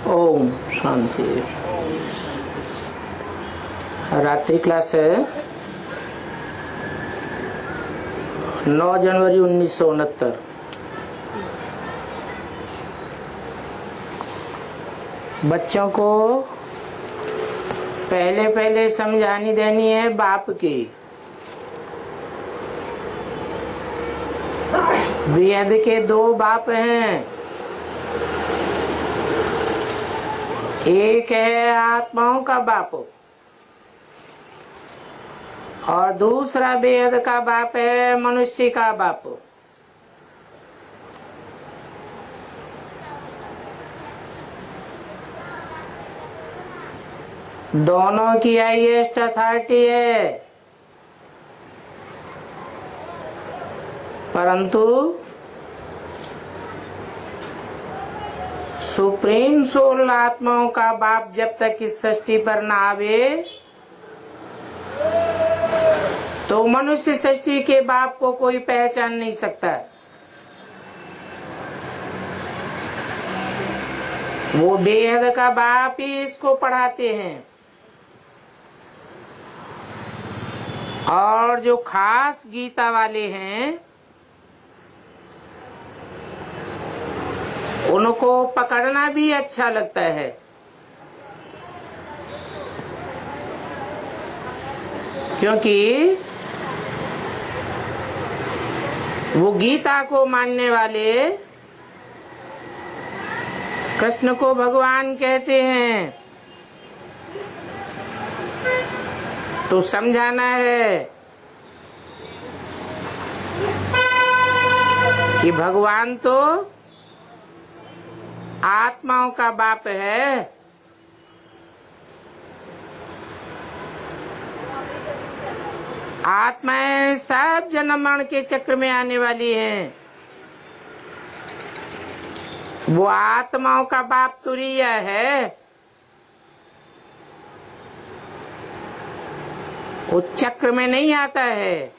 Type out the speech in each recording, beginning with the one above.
ओम शांति। रात्रि क्लास है 9 जनवरी 1969। बच्चों को पहले समझानी देनी है बाप की। वेद के 2 बाप हैं, एक है आत्माओं का बाप और दूसरा वेद का बाप है मनुष्य का बाप। दोनों की हाईएस्ट अथॉरिटी है, परंतु सुप्रीम सोल आत्माओं का बाप जब तक इस सृष्टि पर न आवे तो मनुष्य सृष्टि के बाप को कोई पहचान नहीं सकता। वो बेहद का बाप ही इसको पढ़ाते हैं और जो खास गीता वाले हैं उनको पकड़ना भी अच्छा लगता है, क्योंकि वो गीता को मानने वाले कृष्ण को भगवान कहते हैं। तो समझाना है कि भगवान तो आत्माओं का बाप है, आत्माएं सब जन्म मरण के चक्र में आने वाली हैं। वो आत्माओं का बाप तुरीय है, वो चक्र में नहीं आता है।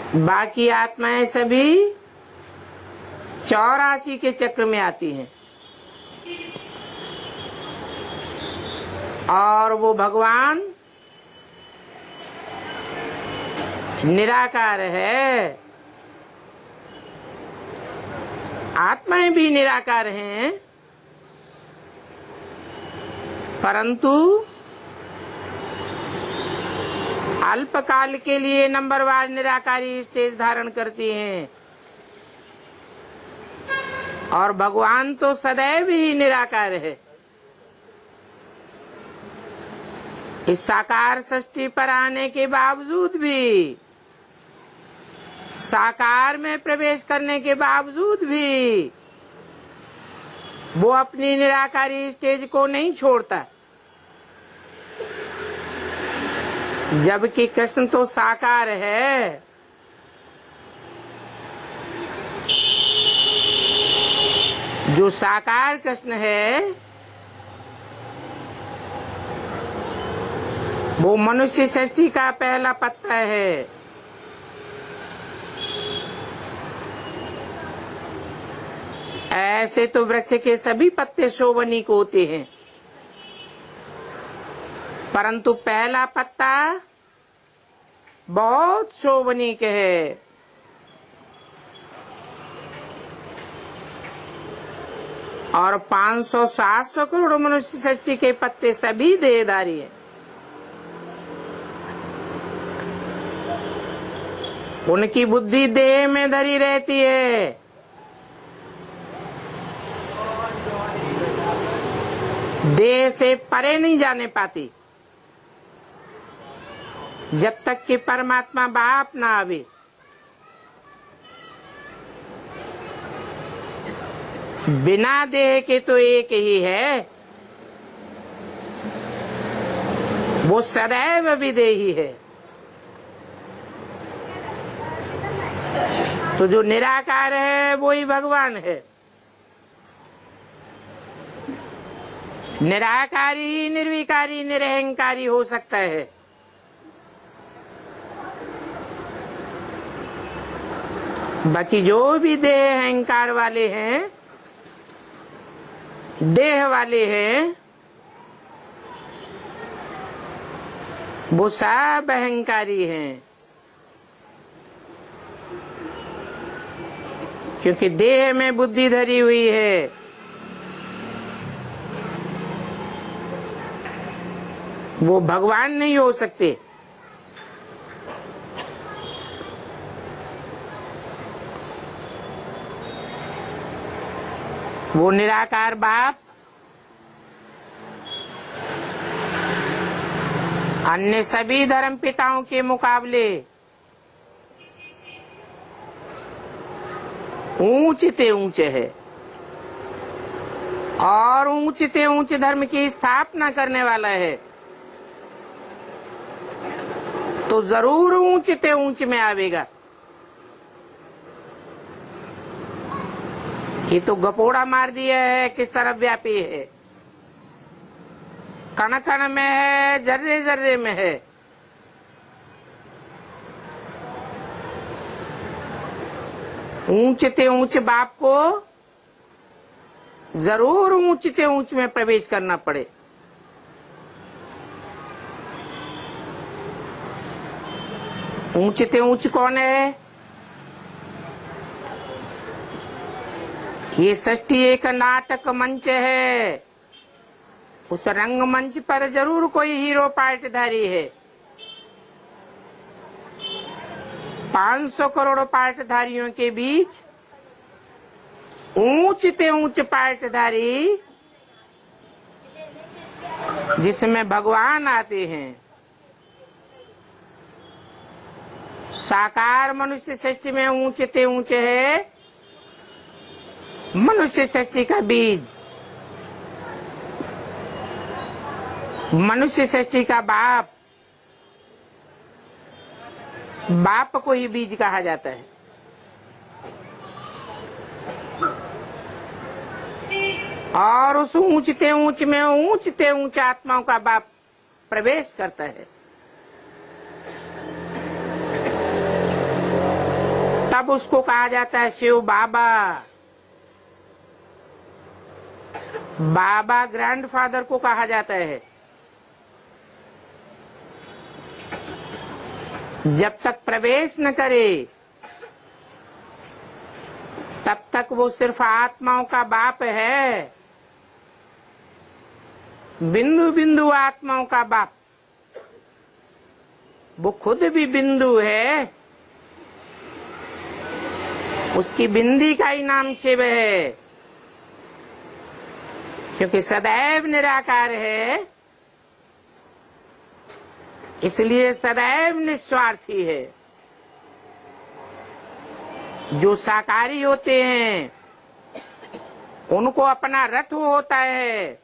बाकी आत्माएं सभी 84 के चक्र में आती हैं और वो भगवान निराकार है, आत्माएं भी निराकार हैं, परंतु अल्पकाल के लिए नंबरवार निराकारी स्टेज धारण करती हैं और भगवान तो सदैव ही निराकार है। इस साकार सृष्टि पर आने के बावजूद भी, साकार में प्रवेश करने के बावजूद भी वो अपनी निराकारी स्टेज को नहीं छोड़ता, जबकि कृष्ण तो साकार है। जो साकार कृष्ण है वो मनुष्य सृष्टि का पहला पत्ता है। ऐसे तो वृक्ष के सभी पत्ते शोभनीक होते हैं, परंतु पहला पत्ता बहुत शोभनीक है। और 500-700 करोड़ मनुष्य सृष्टि के पत्ते सभी देहधारी हैं। उनकी बुद्धि देह में धरी रहती है, देह से परे नहीं जाने पाती जब तक कि परमात्मा बाप ना आवे। बिना देह के तो एक ही है, वो सदैव विदेही है। तो जो निराकार है वो ही भगवान है। निराकारी ही निर्विकारी निरहंकारी हो सकता है। बाकी जो भी देह अहंकार वाले हैं, देह वाले हैं, वो सब अहंकारी हैं, क्योंकि देह में बुद्धि धरी हुई है। वो भगवान नहीं हो सकते। वो निराकार बाप अन्य सभी धर्म पिताओं के मुकाबले ऊंचते ऊंचे है और ऊंचते ऊंचे धर्म की स्थापना करने वाला है, तो जरूर ऊंचते ऊंच में आवेगा। ये तो गपोड़ा मार दिया है कि सर्वव्यापी है, कण कण में है, जर्रे जर्रे में है। ऊंचते ऊंच बाप को जरूर ऊंचते ऊंच में प्रवेश करना पड़े। ऊंचते ऊंच कौन है? ये सृष्टि एक नाटक मंच है। उस रंगमंच पर जरूर कोई हीरो पार्टधारी है। 500 करोड़ पार्टधारियों के बीच ऊंचते ऊंच पार्टधारी, जिसमें भगवान आते हैं। साकार मनुष्य सृष्टि में ऊंचते ऊंचे है मनुष्य सृष्टि का बीज, मनुष्य सृष्टि का बाप। बाप को ही बीज कहा जाता है। और उस ऊंचते ऊंच में ऊंचते ऊंच आत्माओं का बाप प्रवेश करता है। तब उसको कहा जाता है शिव बाबा। बाबा ग्रैंडफादर को कहा जाता है। जब तक प्रवेश न करे तब तक वो सिर्फ आत्माओं का बाप है, बिंदु बिंदु आत्माओं का बाप। वो खुद भी बिंदु है, उसकी बिंदी का ही नाम शिव है, क्योंकि सदैव निराकार है, इसलिए सदैव निस्वार्थी है। जो साकारी होते हैं उनको अपना रथ होता है,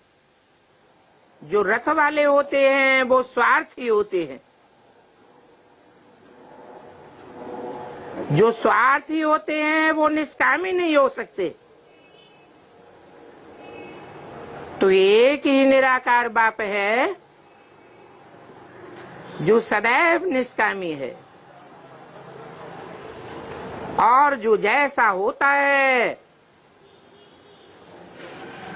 जो रथ वाले होते हैं वो स्वार्थी होते हैं। जो स्वार्थी होते हैं वो निष्कामी नहीं हो सकते। तो एक ही निराकार बाप है जो सदैव निष्कामी है, और जो जैसा होता है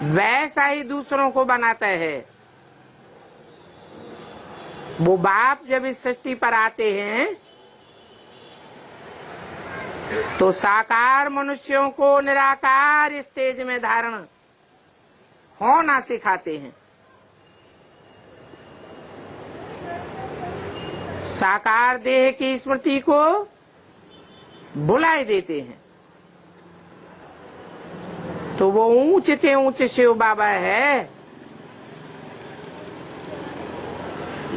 वैसा ही दूसरों को बनाता है। वो बाप जब इस सृष्टि पर आते हैं तो साकार मनुष्यों को निराकार स्टेज में धारण होना सिखाते हैं। साकार देह की स्मृति को भुलाए देते हैं। तो वो ऊंचते ऊंचे शिव बाबा है।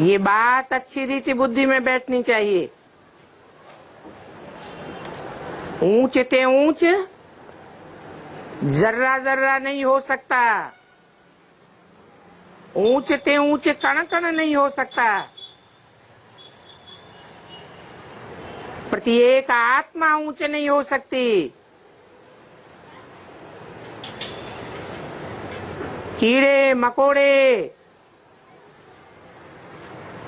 ये बात अच्छी रीति बुद्धि में बैठनी चाहिए। ऊंचते ऊंच जर्रा जर्रा नहीं हो सकता, ऊंचते ऊंचे कण कण नहीं हो सकता। प्रत्येक आत्मा ऊंचे नहीं हो सकती। कीड़े मकोड़े,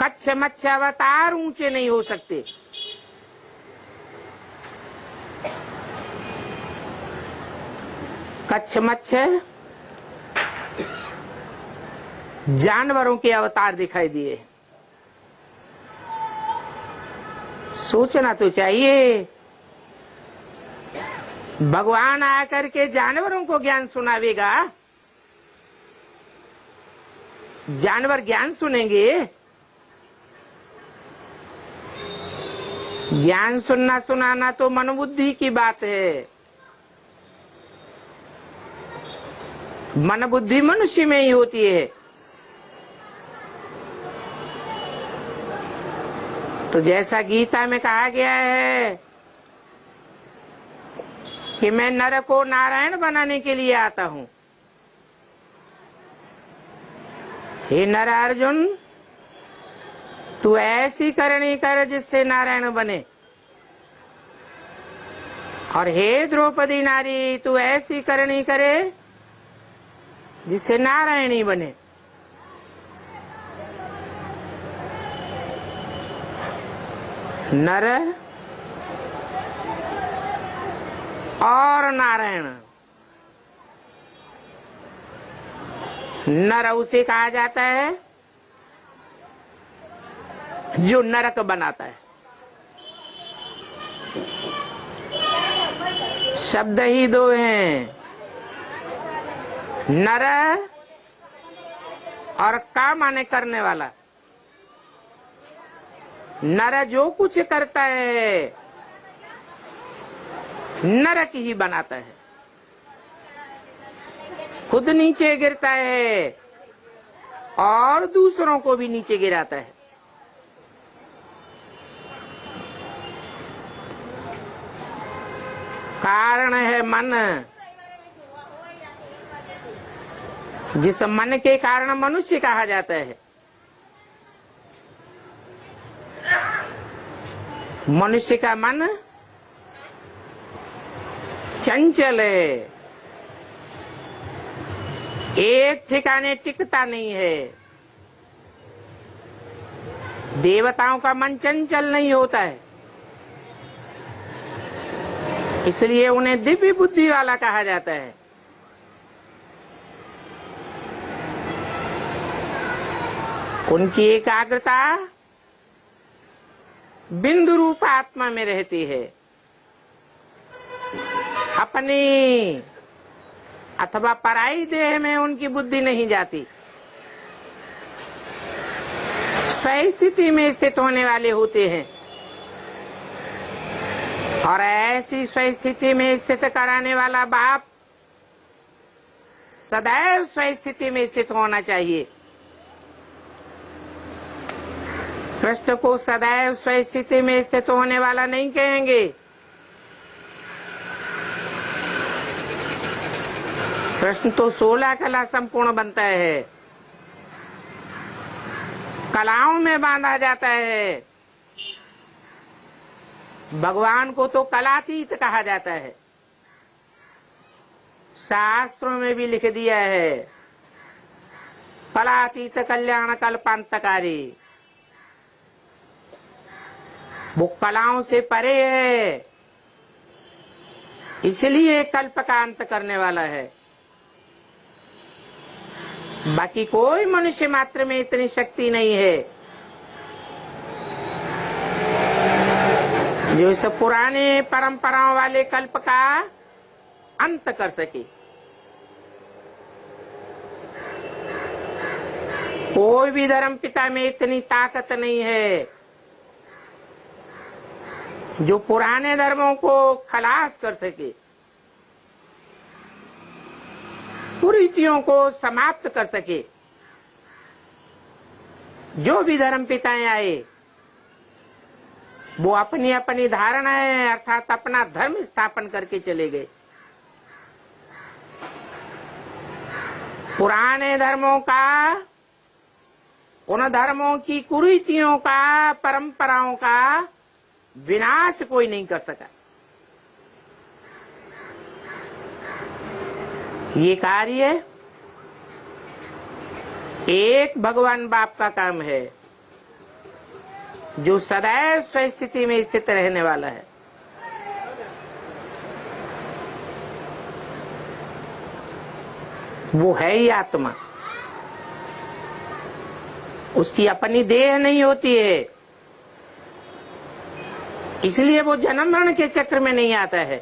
कच्छ मच्छ अवतार ऊंचे नहीं हो सकते। कच्छमच्छ जानवरों के अवतार दिखाई दिए। सोचना तो चाहिए, भगवान आकर के जानवरों को ज्ञान सुनावेगा, जानवर ज्ञान सुनेंगे? ज्ञान सुनना सुनाना तो मनोबुद्धि की बात है। मन बुद्धि मनुष्य में ही होती है। तो जैसा गीता में कहा गया है कि मैं नर को नारायण बनाने के लिए आता हूं। हे नर अर्जुन, तू ऐसी करनी कर जिससे नारायण बने, और हे द्रौपदी नारी, तू ऐसी करनी करे जिससे नारायणी बने। नर और नारायण, नर उसे कहा जाता है जो नरक बनाता है। शब्द ही दो हैं, नर और का माने करने वाला। नर जो कुछ करता है नरक ही बनाता है, खुद नीचे गिरता है और दूसरों को भी नीचे गिराता है। कारण है मन। जिस मन के कारण मनुष्य कहा जाता है। मनुष्य का मन चंचल है, एक ठिकाने टिकता नहीं है। देवताओं का मन चंचल नहीं होता है, इसलिए उन्हें दिव्य बुद्धि वाला कहा जाता है। उनकी एकाग्रता बिंदु रूप आत्मा में रहती है। अपनी अथवा पराई देह में उनकी बुद्धि नहीं जाती। स्वस्थिति में स्थित होने वाले होते हैं, और ऐसी स्वस्थिति में स्थित कराने वाला बाप सदैव स्वस्थिति में स्थित होना चाहिए। कृष्ण को सदैव स्वस्थिति में स्थित होने वाला नहीं कहेंगे। कृष्ण तो 16 कला संपूर्ण बनता है, कलाओं में बांधा जाता है। भगवान को तो कलातीत कहा जाता है। शास्त्रों में भी लिख दिया है, कलातीत कल्याण कल्पांतकारी। वो कलाओं से परे है, इसलिए कल्प का अंत करने वाला है। बाकी कोई मनुष्य मात्र में इतनी शक्ति नहीं है जो इस पुराने परंपराओं वाले कल्प का अंत कर सके। कोई भी धर्म पिता में इतनी ताकत नहीं है जो पुराने धर्मों को खलास कर सके, कुरीतियों को समाप्त कर सके। जो भी धर्म पिताएं आए वो अपनी अपनी धारणाएं अर्थात अपना धर्म स्थापन करके चले गए। पुराने धर्मों का, उन धर्मों की कुरीतियों का, परंपराओं का विनाश कोई नहीं कर सका। ये कार्य एक भगवान बाप का काम है जो सदैव स्वस्थिति में स्थित रहने वाला है। वो है ही आत्मा, उसकी अपनी देह नहीं होती है, इसलिए वो जन्म मरण के चक्र में नहीं आता है।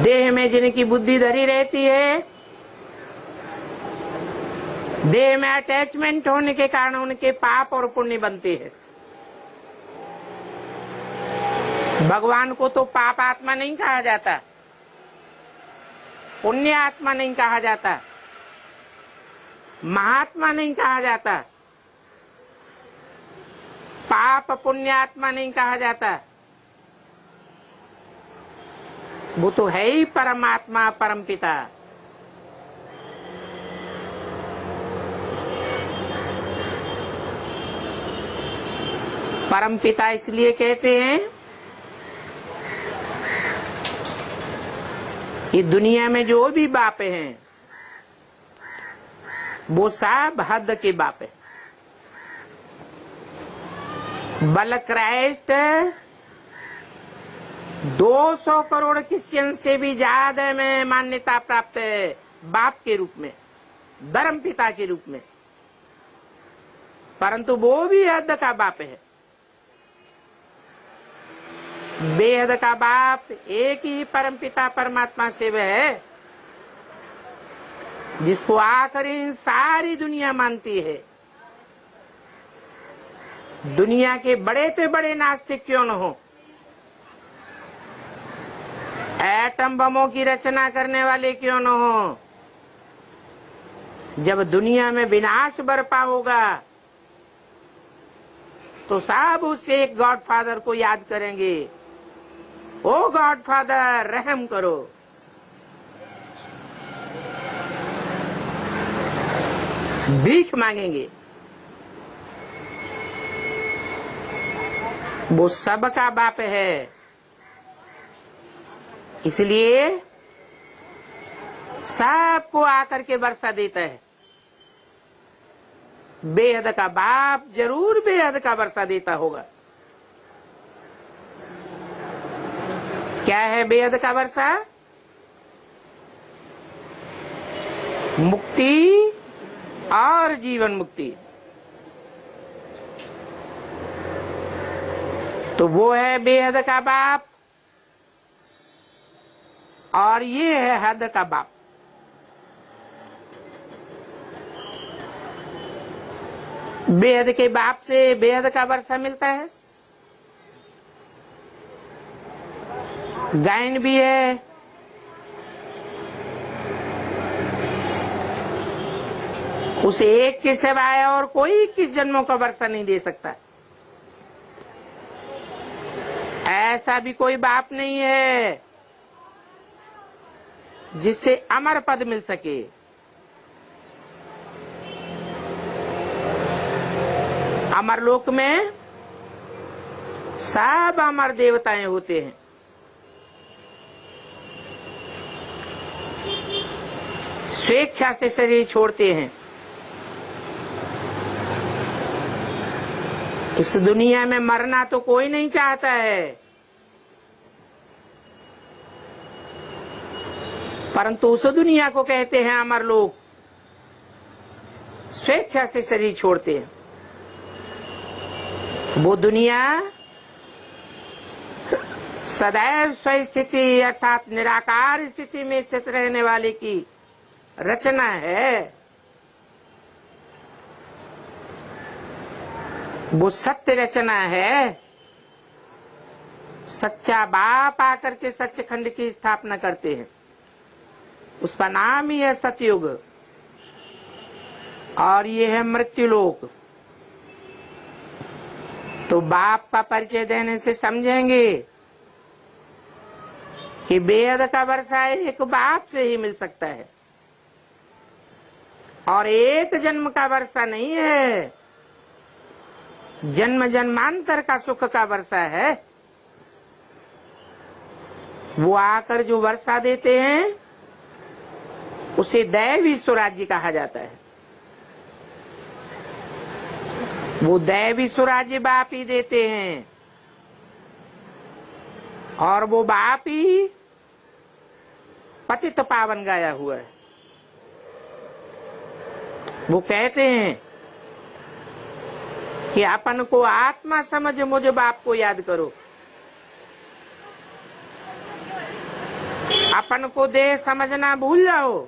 देह में जिनकी बुद्धि धरी रहती है, देह में अटैचमेंट होने के कारण उनके पाप और पुण्य बनते हैं। भगवान को तो पाप आत्मा नहीं कहा जाता, पुण्य आत्मा नहीं कहा जाता, महात्मा नहीं कहा जाता, पाप पुण्य आत्मा नहीं कहा जाता। वो तो है ही परमात्मा, परम पिता। परम पिता इसलिए कहते हैं कि दुनिया में जो भी बाप हैं वो सब हद के बाप है। बल क्राइस्ट 200 करोड़ क्रिश्चियन से भी ज्यादा में मान्यता प्राप्त है बाप के रूप में, धर्म पिता के रूप में, परंतु वो भी हद का बाप है। बेहद का बाप एक ही परम पिता परमात्मा शिव है, जिसको आखिरी सारी दुनिया मानती है। दुनिया के बड़े से बड़े नास्तिक क्यों न हो, एटम बमों की रचना करने वाले क्यों न हो, जब दुनिया में विनाश बरपा होगा तो सब उस एक गॉड फादर को याद करेंगे, ओ गॉड फादर रहम करो। भीख मांगेंगे। वो सबका बाप है, इसलिए सबको आकर के वर्षा देता है। बेहद का बाप जरूर बेहद का वर्षा देता होगा। क्या है बेहद का वर्षा? मुक्ति और जीवन मुक्ति। तो वो है बेहद का बाप और ये है हद का बाप। बेहद के बाप से बेहद का वर्षा मिलता है। गायन भी है, उसे एक के सिवाय और कोई 21 जन्मों का वर्षा नहीं दे सकता। ऐसा भी कोई बाप नहीं है जिससे अमर पद मिल सके। अमर लोक में सब अमर देवताएं होते हैं। स्वेच्छा से शरीर छोड़ते हैं। इस दुनिया में मरना तो कोई नहीं चाहता है, परंतु उस दुनिया को कहते हैं अमर लोग। स्वेच्छा से शरीर छोड़ते हैं। वो दुनिया सदैव स्वस्थिति अर्थात निराकार स्थिति में स्थित रहने वाले की रचना है। वो सत्य रचना है। सच्चा बाप आकर के सच्चखंड की स्थापना करते हैं। उसका नाम ही है सतयुग और ये है मृत्युलोक। तो बाप का परिचय देने से समझेंगे कि बेहद का वर्षा एक बाप से ही मिल सकता है और एक जन्म का वर्षा नहीं है, जन्म जन्मांतर का सुख का वर्षा है। वो आकर जो वर्षा देते हैं उसे दैवी स्वराज्य कहा जाता है। वो दैवी स्वराज्य बाप ही देते हैं और वो बाप ही पतित पावन गाया हुआ है। वो कहते हैं कि अपन को आत्मा समझ मुझ बाप को याद करो, अपन को देह समझना भूल जाओ।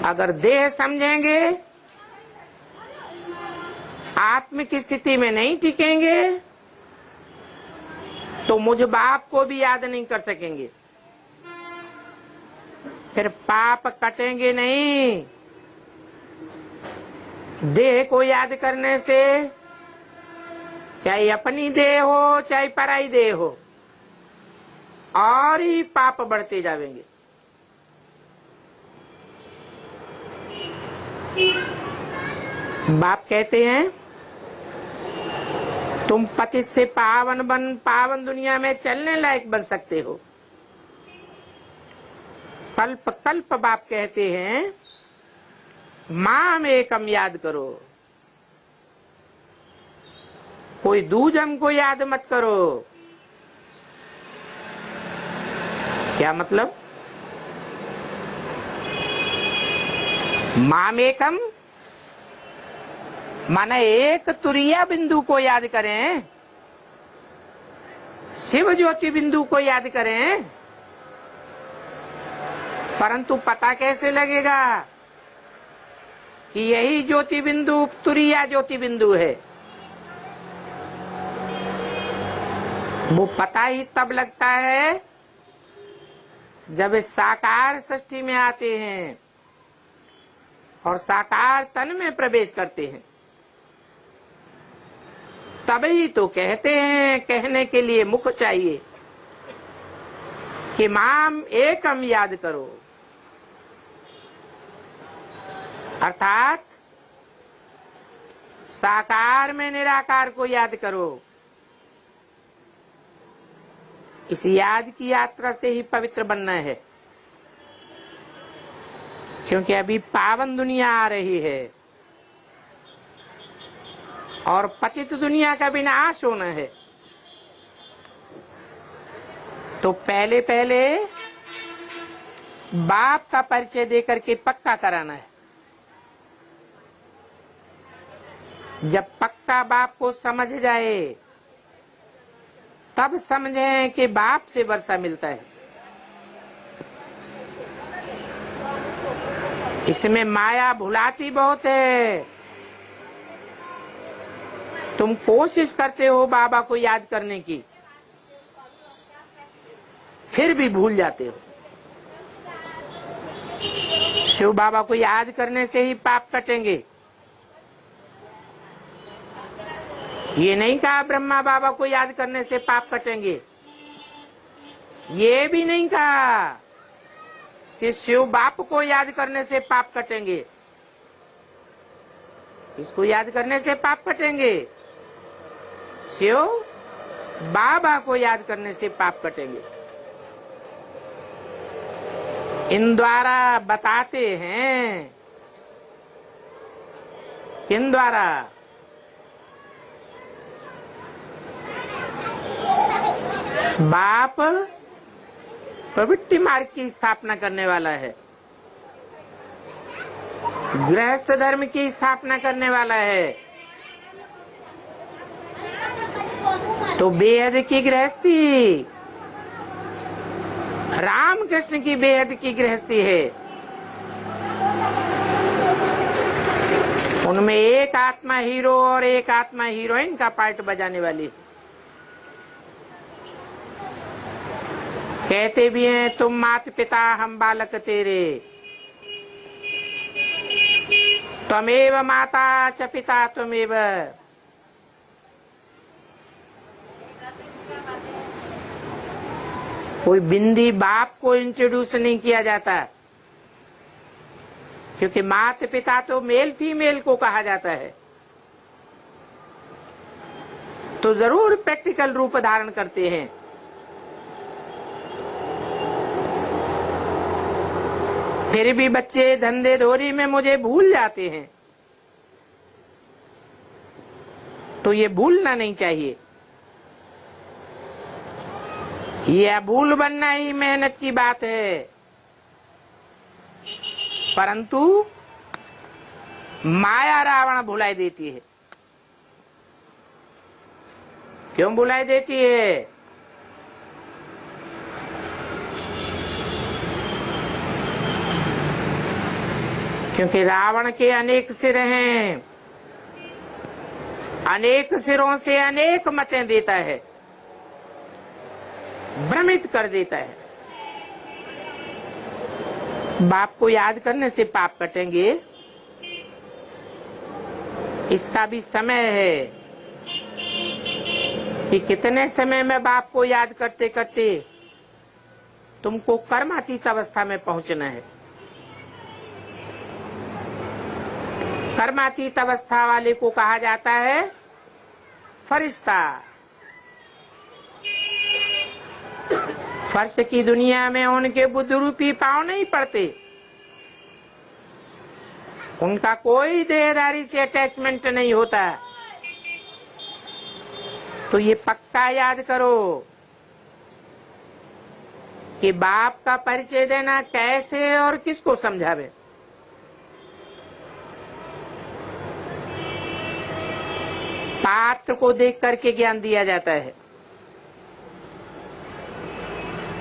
अगर देह समझेंगे, आत्म की स्थिति में नहीं टिकेंगे, तो मुझ बाप को भी याद नहीं कर सकेंगे। फिर पाप कटेंगे नहीं। देह को याद करने से, चाहे अपनी देह हो चाहे पराई देह हो, और ही पाप बढ़ते जाएंगे। बाप कहते हैं तुम पतित से पावन बन पावन दुनिया में चलने लायक बन सकते हो। कल्प कल्प बाप कहते हैं माम एकम याद करो, कोई दूजम को याद मत करो। क्या मतलब? माम एकम माने एक तुरिया बिंदु को याद करें, शिव ज्योति बिंदु को याद करें। परंतु पता कैसे लगेगा कि यही ज्योति बिंदु तुरिया ज्योति बिंदु है? वो पता ही तब लगता है जब इस साकार सृष्टि में आते हैं और साकार तन में प्रवेश करते हैं। तभी तो कहते हैं, कहने के लिए मुख चाहिए कि माम एकम याद करो, अर्थात साकार में निराकार को याद करो। इस याद की यात्रा से ही पवित्र बनना है, क्योंकि अभी पावन दुनिया आ रही है और पतित दुनिया का विनाश होना है। तो पहले पहले बाप का परिचय देकर के पक्का कराना है। जब पक्का बाप को समझ जाए तब समझें कि बाप से वर्षा मिलता है। इसमें माया भुलाती बहुत है। तुम कोशिश करते हो बाबा को याद करने की, फिर भी भूल जाते हो। शिव बाबा को याद करने से ही पाप कटेंगे। ये नहीं कहा ब्रह्मा बाबा को याद करने से पाप कटेंगे। ये भी नहीं कहा कि शिव बाप को याद करने से पाप कटेंगे। इसको याद करने से पाप कटेंगे, शिव बाबा को याद करने से पाप कटेंगे। इन द्वारा बताते हैं, किन द्वारा? बाप प्रवृत्ति मार्ग की स्थापना करने वाला है, गृहस्थ धर्म की स्थापना करने वाला है। तो बेहद की गृहस्थी रामकृष्ण की बेहद की गृहस्थी है। उनमें एक आत्मा हीरो और एक आत्मा हीरोइन का पार्ट बजाने वाली है। कहते भी हैं तुम मात पिता हम बालक तेरे, त्वमेव माता च पिता त्वमेव। कोई बिंदी बाप को इंट्रोड्यूस नहीं किया जाता, क्योंकि माता पिता तो मेल फीमेल को कहा जाता है। तो जरूर प्रैक्टिकल रूप धारण करते हैं। फिर भी बच्चे धंधे धोरी में मुझे भूल जाते हैं, तो ये भूलना नहीं चाहिए। यह भूल बनना ही मेहनत की बात है, परंतु माया रावण भुलाई देती है। क्यों भुलाई देती है? क्योंकि रावण के अनेक सिर हैं, अनेक सिरों से अनेक मतें देता है, भ्रमित कर देता है। बाप को याद करने से पाप कटेंगे, इसका भी समय है कि कितने समय में बाप को याद करते करते तुमको कर्मातीत अवस्था में पहुंचना है। कर्मातीत अवस्था वाले को कहा जाता है फरिश्ता। फर्श की दुनिया में उनके बुद्ध रूपी पांव नहीं पड़ते, उनका कोई देहधारी से अटैचमेंट नहीं होता। तो ये पक्का याद करो कि बाप का परिचय देना कैसे और किसको समझावे। पात्र को देख करके ज्ञान दिया जाता है,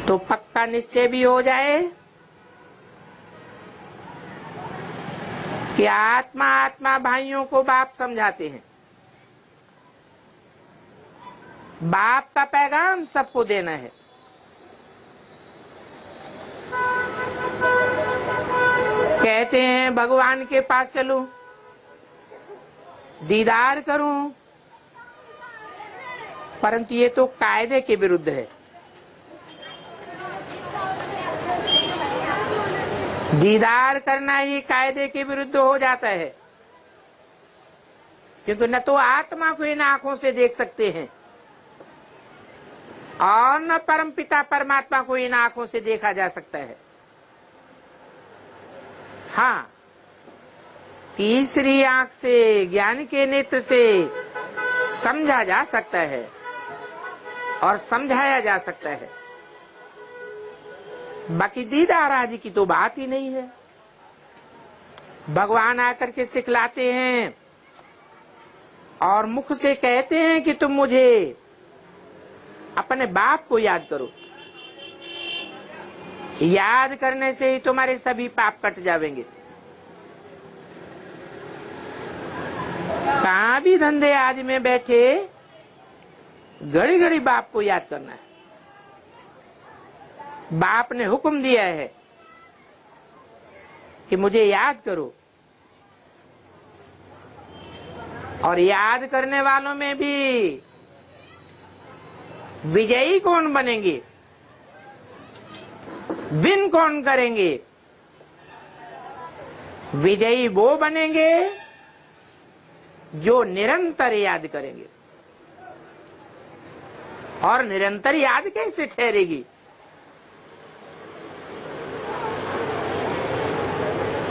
तो पक्का निश्चय भी हो जाए कि आत्मा आत्मा भाइयों को बाप समझाते हैं। बाप का पैगाम सबको देना है। कहते हैं भगवान के पास चलूं, दीदार करूं, परंतु ये तो कायदे के विरुद्ध है। दीदार करना ही कायदे के विरुद्ध हो जाता है, क्योंकि न तो आत्मा को इन आंखों से देख सकते हैं और न परमपिता परमात्मा को इन आंखों से देखा जा सकता है। हाँ, तीसरी आंख से, ज्ञान के नेत्र से समझा जा सकता है और समझाया जा सकता है। बाकी दीदार आदि की तो बात ही नहीं है। भगवान आकर के सिखलाते हैं और मुख से कहते हैं कि तुम मुझे अपने बाप को याद करो। याद करने से ही तुम्हारे सभी पाप कट जाएंगे। कहां भी धंधे आदि में बैठे घड़ी घड़ी बाप को याद करना है। बाप ने हुक्म दिया है कि मुझे याद करो, और याद करने वालों में भी विजयी कौन बनेंगे, विन कौन करेंगे? विजयी वो बनेंगे जो निरंतर याद करेंगे। और निरंतर याद कैसे ठहरेगी?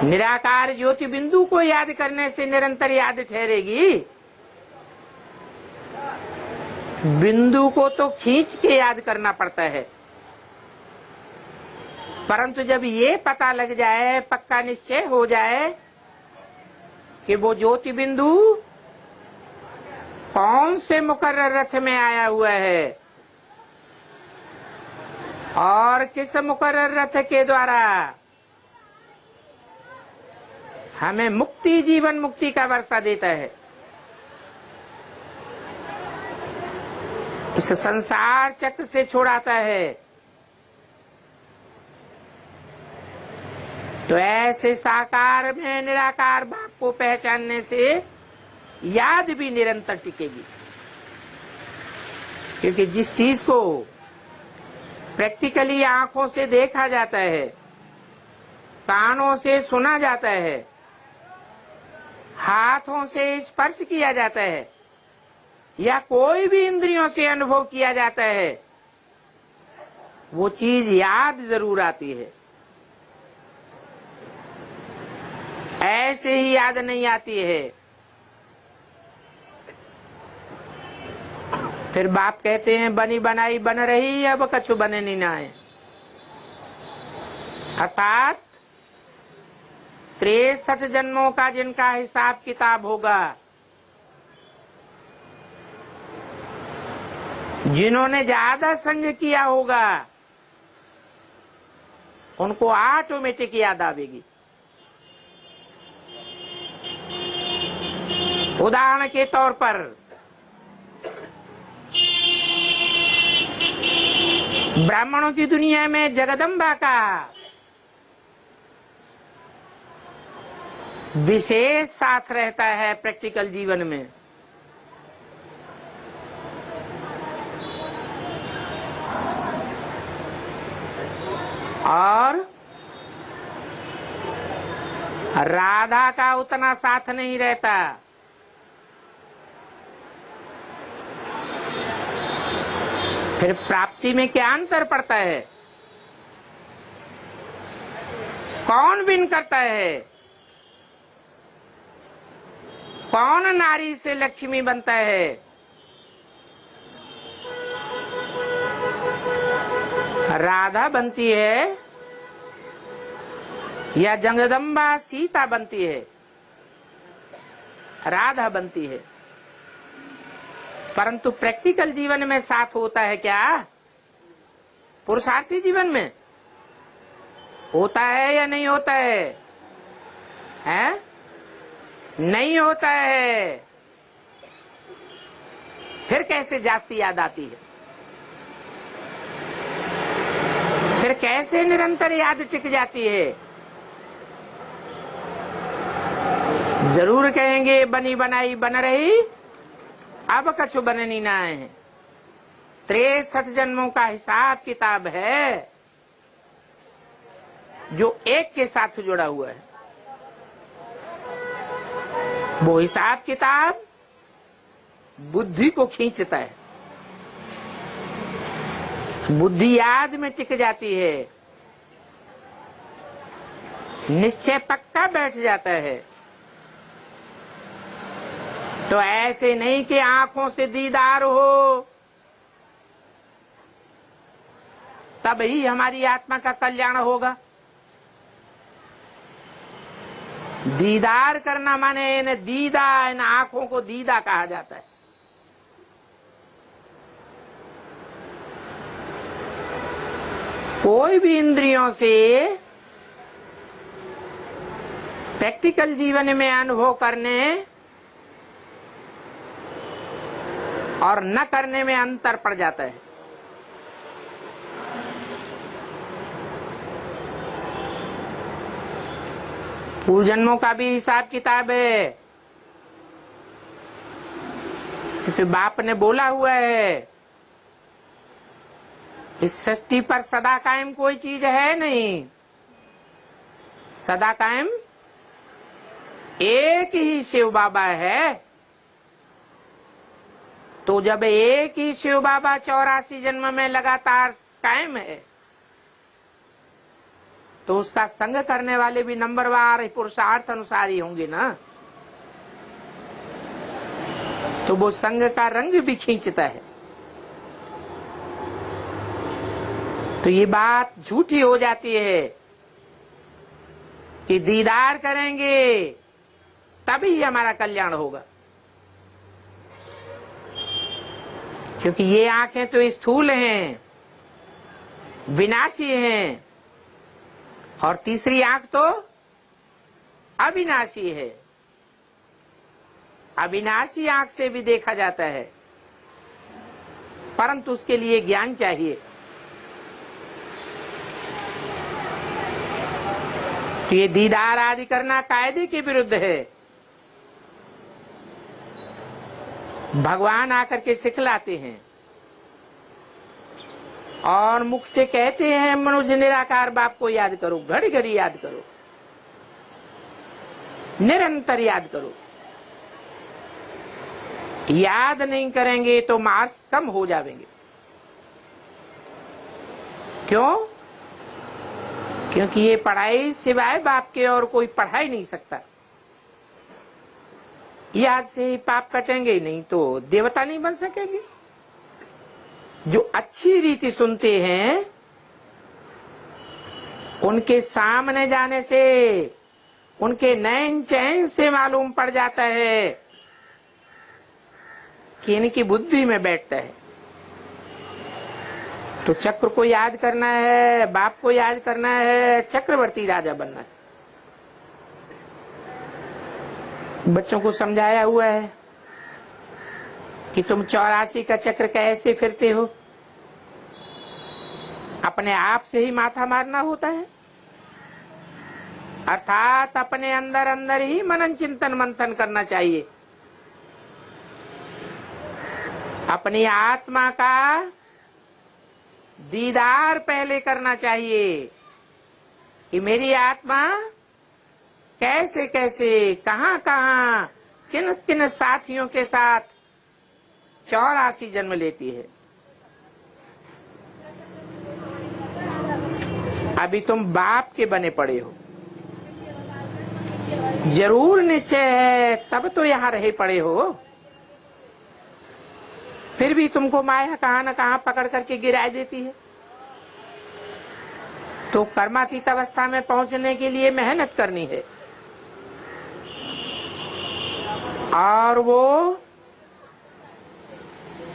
निराकार ज्योति बिंदु को याद करने से निरंतर याद ठहरेगी। बिंदु को तो खींच के याद करना पड़ता है, परंतु जब ये पता लग जाए, पक्का निश्चय हो जाए कि वो ज्योति बिंदु कौन से मुकर्रर रथ में आया हुआ है और किस मुकर्रर रथ के द्वारा हमें मुक्ति, जीवन मुक्ति का वर्षा देता है, उस संसार चक्र से छुड़ाता है, तो ऐसे साकार में निराकार बाप को पहचानने से याद भी निरंतर टिकेगी। क्योंकि जिस चीज को प्रैक्टिकली आंखों से देखा जाता है, कानों से सुना जाता है, हाथों से स्पर्श किया जाता है, या कोई भी इंद्रियों से अनुभव किया जाता है, वो चीज याद जरूर आती है। ऐसे ही याद नहीं आती है। फिर बाप कहते हैं बनी बनाई बन रही, अब कछु बने नहीं ना है। अर्थात 63 जन्मों का जिनका हिसाब किताब होगा, जिन्होंने ज्यादा संग किया होगा, उनको ऑटोमेटिक याद आवेगी। उदाहरण के तौर पर ब्राह्मणों की दुनिया में जगदम्बा का विशेष साथ रहता है प्रैक्टिकल जीवन में। और राधा का उतना साथ नहीं रहता। फिर प्राप्ति में क्या अंतर पड़ता है? कौन विन करता है? कौन नारी से लक्ष्मी बनता है? राधा बनती है या जगदम्बा सीता बनती है? राधा बनती है। परंतु प्रैक्टिकल जीवन में साथ होता है क्या? पुरुषार्थी जीवन में होता है या नहीं होता है? हैं? नहीं होता है। फिर कैसे जास्ती याद आती है? फिर कैसे निरंतर याद टिक जाती है? जरूर कहेंगे बनी बनाई बन रही, अब कछु बननी ना है। 63 जन्मों का हिसाब किताब है जो एक के साथ जुड़ा हुआ है। वो हिसाब किताब बुद्धि को खींचता है, बुद्धि याद में टिक जाती है, निश्चय पक्का बैठ जाता है। तो ऐसे नहीं कि आंखों से दीदार हो तब ही हमारी आत्मा का कल्याण होगा। दीदार करना माने इन्हें दीदा, इन आंखों को दीदा कहा जाता है। कोई भी इंद्रियों से प्रैक्टिकल जीवन में अनुभव करने और न करने में अंतर पड़ जाता है। पूर्व जन्मों का भी हिसाब किताब है, क्योंकि बाप ने बोला हुआ है इस सृष्टि पर सदा कायम कोई चीज है नहीं, सदा कायम एक ही शिव बाबा है। तो जब एक ही शिव बाबा 84 जन्म में लगातार कायम है तो उसका संग करने वाले भी नंबरवार पुरुषार्थ अनुसार ही होंगे ना। तो वो संग का रंग भी खींचता है। तो ये बात झूठी हो जाती है कि दीदार करेंगे तभी हमारा कल्याण होगा, क्योंकि ये आंखें तो स्थूल हैं, विनाशी हैं, और तीसरी आंख तो अविनाशी है। अविनाशी आंख से भी देखा जाता है, परंतु उसके लिए ज्ञान चाहिए। तो ये दीदार आदि करना कायदे के विरुद्ध है। भगवान आकर के सिखलाते हैं और मुख से कहते हैं मनुष्य निराकार बाप को याद करो, घड़ी घड़ी याद करो, निरंतर याद करो। याद नहीं करेंगे तो मार्क्स कम हो जाएंगे। क्यों? क्योंकि ये पढ़ाई सिवाय बाप के और कोई पढ़ा ही नहीं सकता। याद से ही पाप कटेंगे, नहीं तो देवता नहीं बन सकेंगे। जो अच्छी रीति सुनते हैं उनके सामने जाने से उनके नैन चैन से मालूम पड़ जाता है कि इनकी बुद्धि में बैठता है। तो चक्र को याद करना है, बाप को याद करना है, चक्रवर्ती राजा बनना है। बच्चों को समझाया हुआ है कि तुम 84 का चक्र कैसे फिरते हो। अपने आप से ही माथा मारना होता है, अर्थात अपने अंदर अंदर ही मनन चिंतन मंथन करना चाहिए। अपनी आत्मा का दीदार पहले करना चाहिए कि मेरी आत्मा कैसे कैसे, कहां कहां, किन किन साथियों के साथ 84 जन्म लेती है। अभी तुम बाप के बने पड़े हो, जरूर निश्चय है, तब तो यहां रहे पड़े हो। फिर भी तुमको माया कहां न कहां पकड़ करके गिरा देती है। तो कर्मातीत अवस्था में पहुंचने के लिए मेहनत करनी है, और वो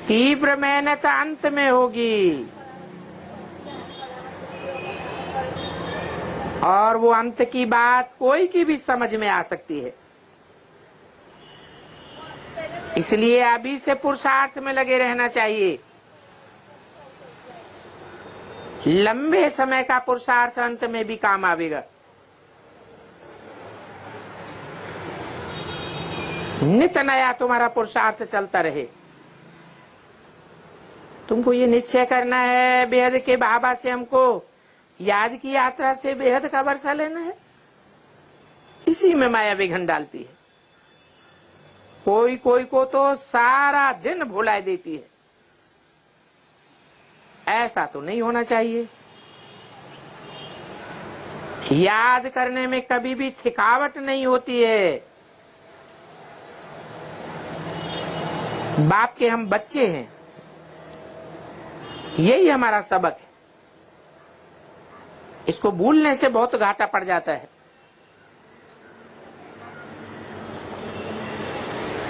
तीव्र मेहनत अंत में होगी, और वो अंत की बात कोई की भी समझ में आ सकती है। इसलिए अभी से पुरुषार्थ में लगे रहना चाहिए। लंबे समय का पुरुषार्थ अंत में भी काम आवेगा। नित नया तुम्हारा पुरुषार्थ चलता रहे। तुमको ये निश्चय करना है, बेहद के बाबा से हमको याद की यात्रा से बेहद का वर्षा लेना है। इसी में माया विघन डालती है। कोई कोई को तो सारा दिन भुला देती है। ऐसा तो नहीं होना चाहिए। याद करने में कभी भी थकावट नहीं होती है। बाप के हम बच्चे हैं, यही हमारा सबक है। इसको भूलने से बहुत घाटा पड़ जाता है।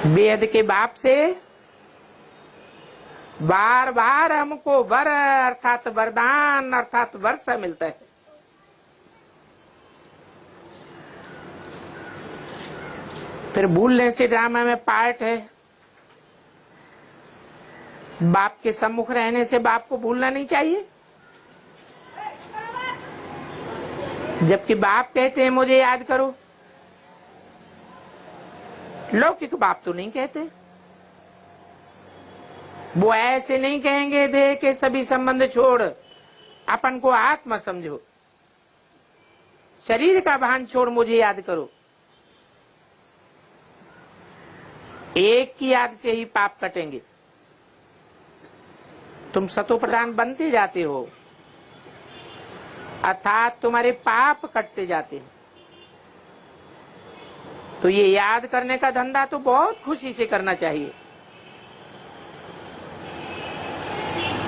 बेहद के बाप से बार बार हमको वर अर्थात वरदान अर्थात वर्षा मिलता है। फिर भूलने से ड्रामा में पार्ट है। बाप के सम्मुख रहने से बाप को भूलना नहीं चाहिए। जबकि बाप कहते हैं मुझे याद करो, लौकिक बाप तो नहीं कहते। वो ऐसे नहीं कहेंगे देह के सभी संबंध छोड़ अपन को आत्मा समझो, शरीर का भान छोड़ मुझे याद करो। एक की याद से ही पाप कटेंगे। तुम सतो प्रधान बनते जाते हो, अर्थात तुम्हारे पाप कटते जाते हैं। तो ये याद करने का धंधा तो बहुत खुशी से करना चाहिए।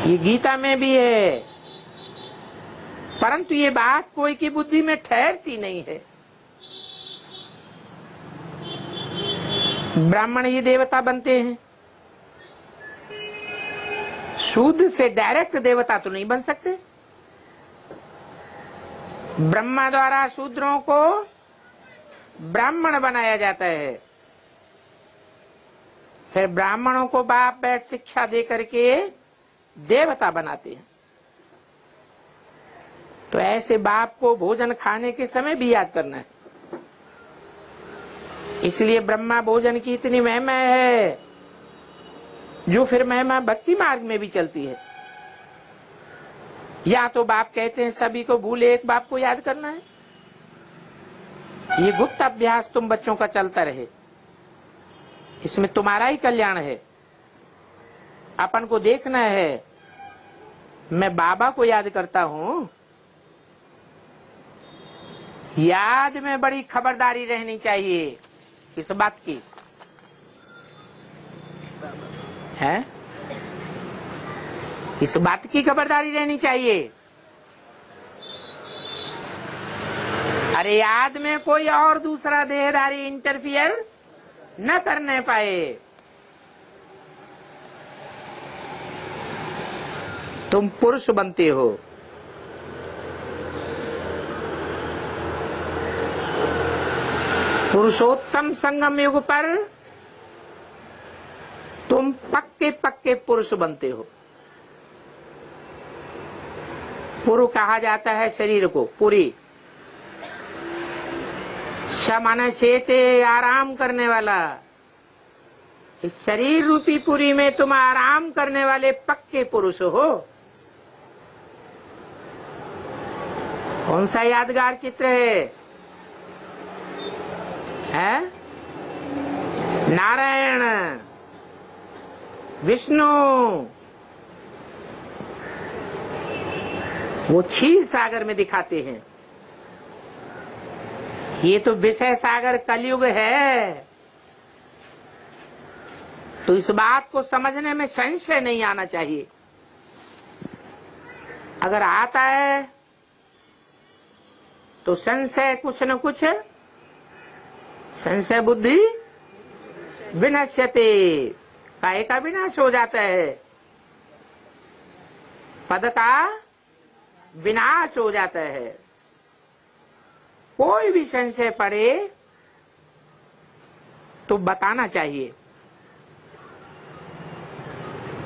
ये गीता में भी है, परंतु ये बात कोई की बुद्धि में ठहरती नहीं है। ब्राह्मण ही देवता बनते हैं, शूद्र से डायरेक्ट देवता तो नहीं बन सकते। ब्रह्मा द्वारा शूद्रों को ब्राह्मण बनाया जाता है। फिर ब्राह्मणों को बाप बैठ शिक्षा दे करके देवता बनाते हैं। तो ऐसे बाप को भोजन खाने के समय भी याद करना है। इसलिए ब्रह्मा भोजन की इतनी महिमा है, जो फिर महिमा भक्ति मार्ग में भी चलती है। या तो बाप कहते हैं सभी को भूले, एक बाप को याद करना है। ये गुप्त अभ्यास तुम बच्चों का चलता रहे, इसमें तुम्हारा ही कल्याण है। अपन को देखना है, मैं बाबा को याद करता हूं। याद में बड़ी खबरदारी रहनी चाहिए इस बात की है। इस बात की खबरदारी रहनी चाहिए। अरे याद में कोई और दूसरा देहधारी इंटरफियर न करने पाए। तुम पुरुष बनते हो। पुरुषोत्तम संगम युग पर तुम पक्के पक्के पुरुष बनते हो। पुरु कहा जाता है शरीर को, पुरी। शमन शेते, आराम करने वाला। इस शरीर रूपी पुरी में तुम आराम करने वाले पक्के पुरुष हो। कौन सा यादगार चित्र है? नारायण, विष्णु, वो क्षीर सागर में दिखाते हैं। ये तो विषय सागर कलयुग है। तो इस बात को समझने में संशय नहीं आना चाहिए। अगर आता है तो संशय कुछ न कुछ, संशय बुद्धि विनश्यते, काय का विनाश हो जाता है, पद का विनाश हो जाता है। कोई भी संशय पड़े तो बताना चाहिए।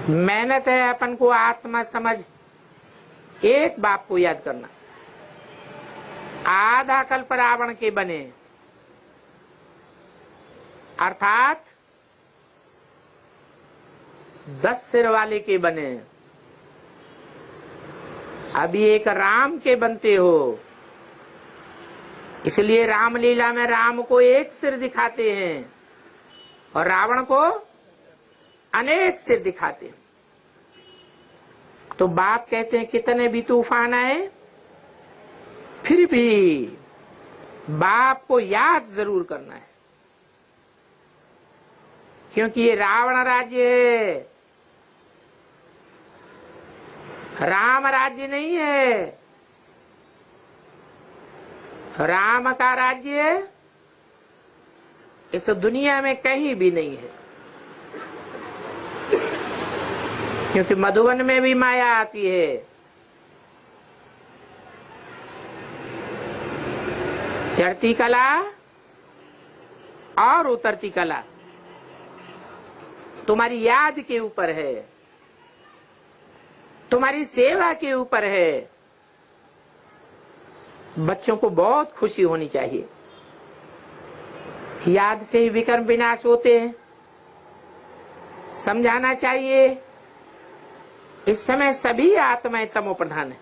मेहनत है अपन को आत्मा समझ। एक बात को याद करना, आधा कल्प रावण के बने, अर्थात 10 सिर वाले के बने। अभी एक राम के बनते हो। इसलिए रामलीला में राम को एक सिर दिखाते हैं और रावण को अनेक सिर दिखाते हैं। तो बाप कहते हैं कितने भी तूफान आए फिर भी बाप को याद जरूर करना है, क्योंकि ये रावण राज्य है, राम राज्य नहीं है। राम का राज्य इस दुनिया में कहीं भी नहीं है, क्योंकि मधुवन में भी माया आती है। चढ़ती कला और उतरती कला तुम्हारी याद के ऊपर है, तुम्हारी सेवा के ऊपर है। बच्चों को बहुत खुशी होनी चाहिए। याद से ही विकर्म विनाश होते हैं। समझाना चाहिए इस समय सभी आत्माएं तमो प्रधान है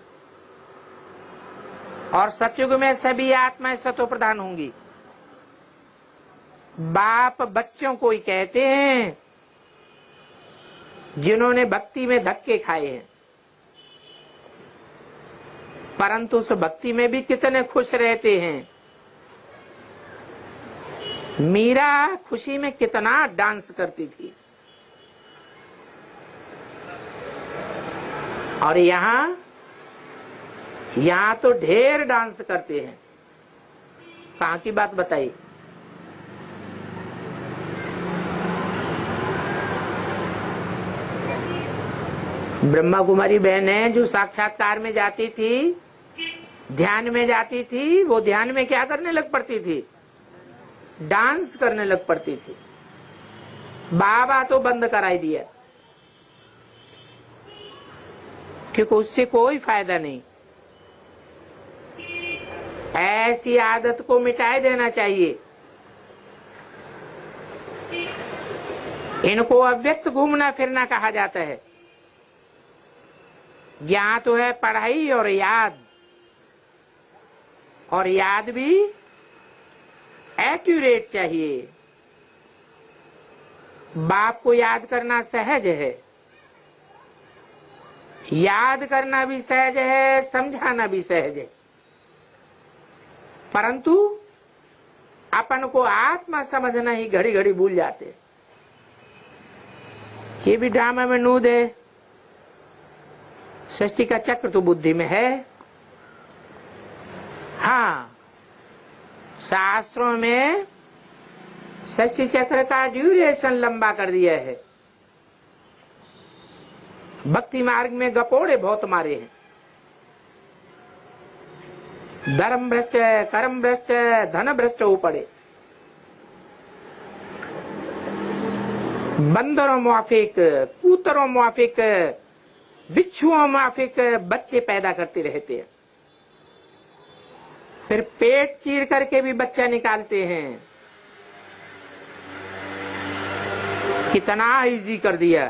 और सतयुग में सभी आत्माएं सतो प्रधान होंगी। बाप बच्चों को ही कहते हैं जिन्होंने भक्ति में धक्के खाए हैं, परंतु उस भक्ति में भी कितने खुश रहते हैं। मीरा खुशी में कितना डांस करती थी, और यहाँ तो ढेर डांस करते हैं। कहाँ की बात बताइए? ब्रह्मा कुमारी बहन है जो साक्षात्कार में जाती थी, ध्यान में जाती थी, वो ध्यान में क्या करने लग पड़ती थी? डांस करने लग पड़ती थी। बाबा तो बंद कराई दिया, क्योंकि उससे कोई फायदा नहीं। ऐसी आदत को मिटाए देना चाहिए। इनको अव्यक्त घूमना फिरना कहा जाता है। ज्ञान तो है पढ़ाई और याद भी एक्यूरेट चाहिए। बाप को याद करना सहज है, याद करना भी सहज है, समझाना भी सहज है, परंतु अपन को आत्मा समझना ही घड़ी घड़ी भूल जाते। ये भी ड्रामा में नूद है। षष्ठी का चक्र तो बुद्धि में है। हाँ, शास्त्रों में षष्ठी चक्र का ड्यूरेशन लंबा कर दिया है। भक्ति मार्ग में गपोड़े बहुत मारे हैं। धर्म भ्रष्ट, कर्म भ्रष्ट, धन भ्रष्ट हो पड़े। बंदरों माफिक, कूतरों माफिक, बिच्छुओं माफिक बच्चे पैदा करते रहते हैं। फिर पेट चीर करके भी बच्चा निकालते हैं। कितना इजी कर दिया।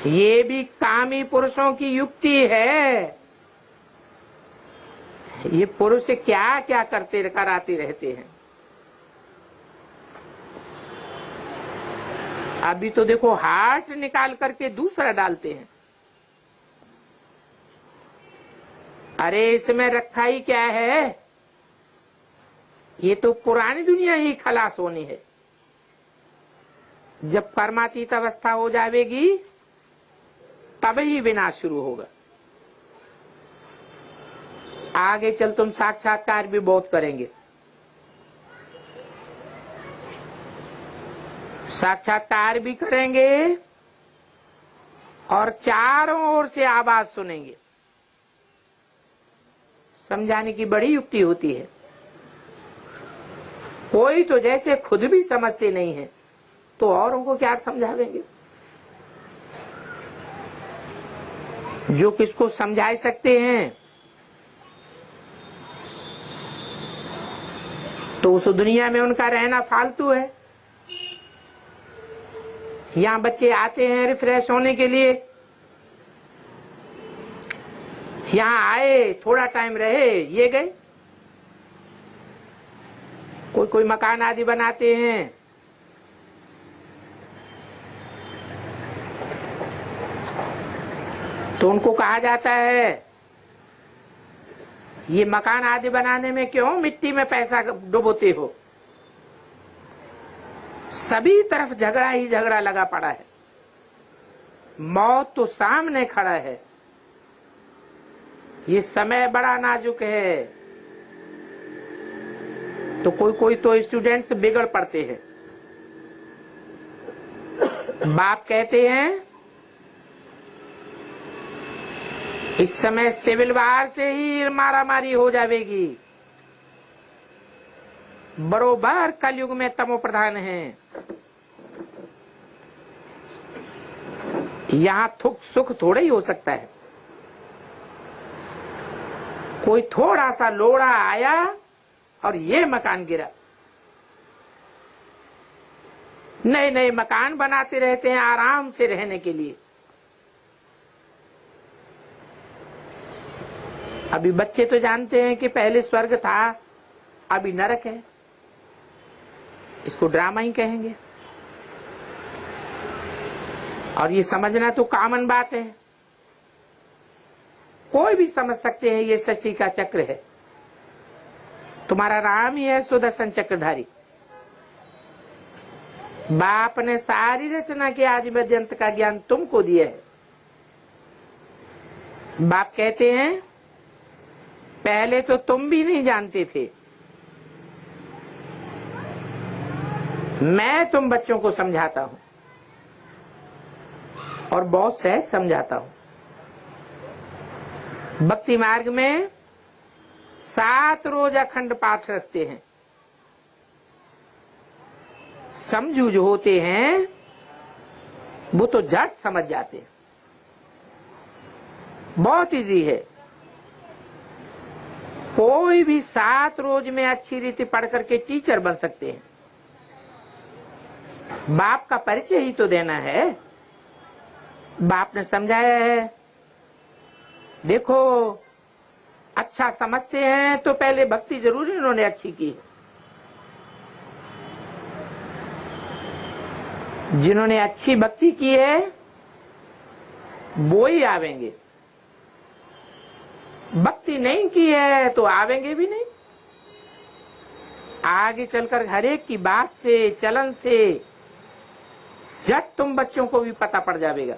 ये भी कामी पुरुषों की युक्ति है। ये पुरुष क्या क्या करते कराते रहते हैं। अभी तो देखो, हार्ट निकाल करके दूसरा डालते हैं। अरे इसमें रखा ही क्या है। ये तो पुरानी दुनिया ही खलास होनी है। जब कर्मातीत अवस्था हो जाएगी तब ही विनाश शुरू होगा। आगे चल तुम साक्षात्कार भी बहुत करेंगे। साक्षात्कार भी करेंगे और चारों ओर से आवाज सुनेंगे। समझाने की बड़ी युक्ति होती है। कोई तो जैसे खुद भी समझते नहीं है तो औरों को क्या समझावेंगे। जो किसको समझा सकते हैं तो उस दुनिया में उनका रहना फालतू है। यहां बच्चे आते हैं रिफ्रेश होने के लिए। यहां आए, थोड़ा टाइम रहे, ये गए। कोई कोई मकान आदि बनाते हैं। तो उनको कहा जाता है ये मकान आदि बनाने में क्यों मिट्टी में पैसा डुबोते हो। सभी तरफ झगड़ा ही झगड़ा लगा पड़ा है। मौत तो सामने खड़ा है। ये समय बड़ा नाजुक है। तो कोई कोई तो स्टूडेंट्स बिगड़ पड़ते हैं। बाप कहते हैं इस समय सिविल वार से ही मारामारी हो जाएगी। बरोबर कलयुग में तमो प्रधान है। यहां सुख थोड़ा ही हो सकता है। कोई थोड़ा सा लोड़ा आया और ये मकान गिरा। नए नए मकान बनाते रहते हैं आराम से रहने के लिए। अभी बच्चे तो जानते हैं कि पहले स्वर्ग था, अभी नरक है। इसको ड्रामा ही कहेंगे। और ये समझना तो कॉमन बात है। कोई भी समझ सकते हैं ये षष्ठी का चक्र है। तुम्हारा राम ही है सुदर्शन चक्रधारी। बाप ने सारी रचना के आदि मध्य अंत का ज्ञान तुमको दिया है। बाप कहते हैं पहले तो तुम भी नहीं जानते थे, मैं तुम बच्चों को समझाता हूं और बहुत सहज समझाता हूं। भक्ति मार्ग में 7 रोज अखंड पाठ रखते हैं। समझू जो होते हैं वो तो झट समझ जाते हैं। बहुत इजी है। कोई भी 7 रोज में अच्छी रीति पढ़ करके टीचर बन सकते हैं। बाप का परिचय ही तो देना है। बाप ने समझाया है। देखो अच्छा समझते हैं तो पहले भक्ति जरूर इन्होंने अच्छी की है। जिन्होंने अच्छी भक्ति की है वो ही आवेंगे। भक्ति नहीं की है तो आवेंगे भी नहीं। आगे चलकर हर एक की बात से, चलन से झट तुम बच्चों को भी पता पड़ जाएगा।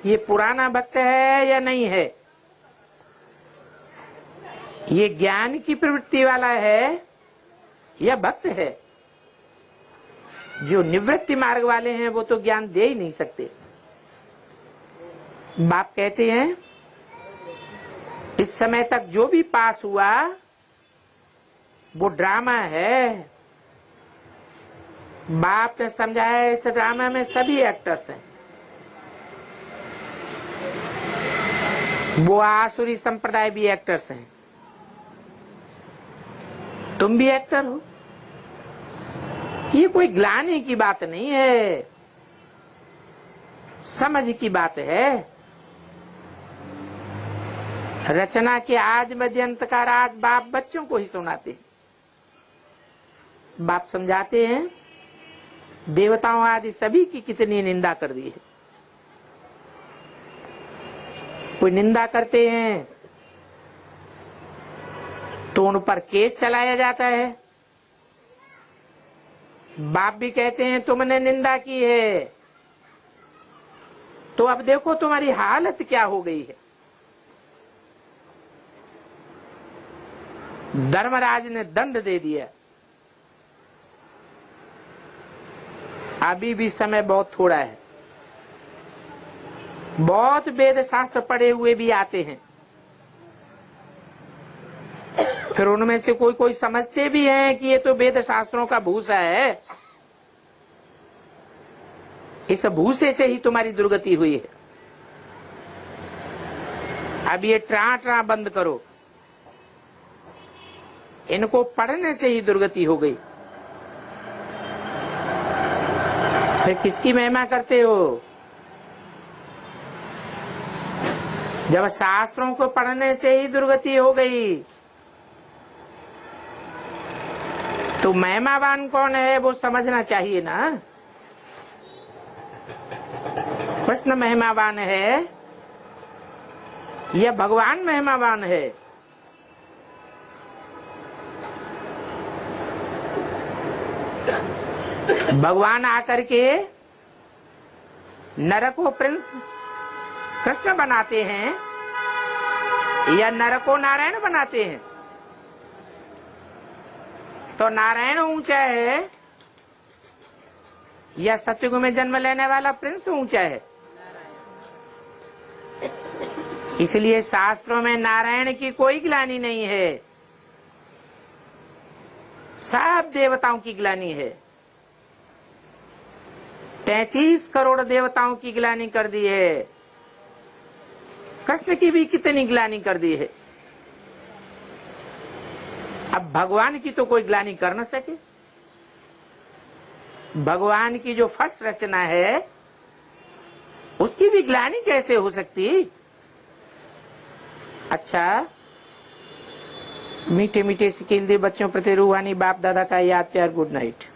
ये पुराना भक्त है या नहीं है, ये ज्ञान की प्रवृत्ति वाला है या भक्त है। जो निवृत्ति मार्ग वाले हैं वो तो ज्ञान दे ही नहीं सकते। बाप कहते हैं इस समय तक जो भी पास हुआ वो ड्रामा है। बाप ने समझाया इस ड्रामा में सभी एक्टर्स हैं। वो आसुरी संप्रदाय भी एक्टर्स हैं, तुम भी एक्टर हो। ये कोई ग्लानि की बात नहीं है, समझ की बात है। रचना के आज मध्य अंत का राज बाप बच्चों को ही सुनाते हैं। बाप समझाते हैं देवताओं आदि सभी की कितनी निंदा कर दी है। कोई निंदा करते हैं तो उन पर केस चलाया जाता है। बाप भी कहते हैं तुमने निंदा की है तो अब देखो तुम्हारी हालत क्या हो गई है। धर्मराज ने दंड दे दिया। अभी भी समय बहुत थोड़ा है। बहुत वेद शास्त्र पढ़े हुए भी आते हैं, फिर उनमें से कोई कोई समझते भी हैं कि ये तो वेद शास्त्रों का भूसा है, इस भूसे से ही तुम्हारी दुर्गति हुई है। अब ये ट्रा बंद करो, इनको पढ़ने से ही दुर्गति हो गई। फिर किसकी महिमा करते हो? जब शास्त्रों को पढ़ने से ही दुर्गति हो गई तो महिमावान कौन है वो समझना चाहिए ना। कृष्ण महिमावान है या भगवान महिमावान है? भगवान आकर के नर को प्रिंस कृष्ण बनाते हैं या नर को नारायण बनाते हैं? तो नारायण ऊंचा है या सतयुग में जन्म लेने वाला प्रिंस ऊंचा है? इसलिए शास्त्रों में नारायण की कोई ग्लानि नहीं है, सब देवताओं की ग्लानि है। 33 करोड़ देवताओं की ग्लानि कर दी है। कृष्ण की भी कितनी ग्लानि कर दी है। अब भगवान की तो कोई ग्लानि कर न सके। भगवान की जो फर्स्ट रचना है उसकी भी ग्लानि कैसे हो सकती? अच्छा, मीठे मीठे सिकील दे बच्चों प्रति रूहानी बाप दादा का याद प्यार। Good night.